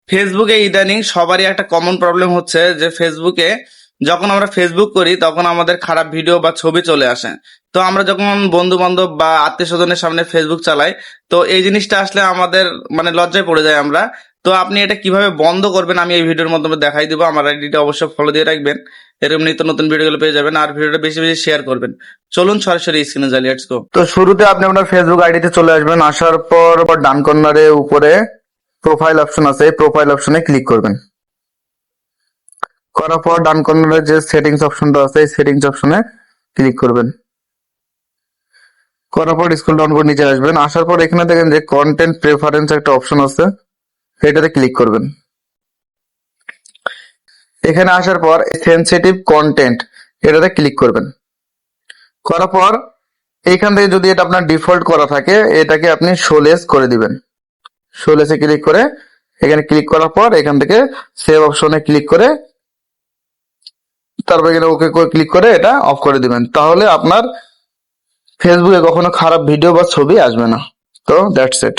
ফেসবুকে ইদানিং সবারই একটা কমন প্রবলেম হচ্ছে যে ফেসবুকে যখন আমরা ফেসবুক করি তখন আমাদের খারাপ ভিডিও বা ছবি চলে আসে। তো আমরা যখন বন্ধু বান্ধব বা আত্মীয় স্বজনের সামনে ফেসবুক চালাই, তো এই জিনিসটা আসলে আমাদের মানে লজ্জায় পড়ে যায় আমরা। তো আপনি এটা কিভাবে বন্ধ করবেন আমি এই ভিডিওর মাধ্যমে দেখাই দিব। আমার আইডিটা অবশ্যই ফলো দিয়ে রাখবেন, এরকম নিত্য নতুন ভিডিওগুলো পেয়ে যাবেন। আর ভিডিওটা বেশি বেশি শেয়ার করবেন। চলুন সরাসরি স্ক্রিনে যাই, লেটস গো। তো শুরুতে আপনি আপনার ফেসবুক আইডিতে চলে আসবেন। আসার পর ডান কর্নারে উপরে প্রোফাইল অপশন আছে, এই প্রোফাইল অপশনে ক্লিক করবেন। করার পর ডান কর্নারে যে সেটিংস অপশনটা আছে এই সেটিংস অপশনে ক্লিক করবেন। করার পর স্ক্রল ডাউন করে নিচে আসবেন। আসার পর এখানে দেখেন যে কন্টেন্ট প্রেফারেন্স একটা অপশন আছে, এটাতে ক্লিক করবেন। এখানে আসার পর সেনসিটিভ কন্টেন্ট এটাতে ক্লিক করবেন। করার পর এইখান থেকে যদি এটা আপনার ডিফল্ট করা থাকে এটাকে আপনি শোলেস করে দিবেন। শোলেসে ক্লিক করে এখানে ক্লিক করার পর এখান থেকে সেভ অপশনে ক্লিক করে তারপর এখানে ওকে করে ক্লিক করে এটা অফ করে দিবেন। তাহলে আপনার ফেসবুকে কখনো খারাপ ভিডিও বা ছবি আসবে না। তো দ্যাটস ইট।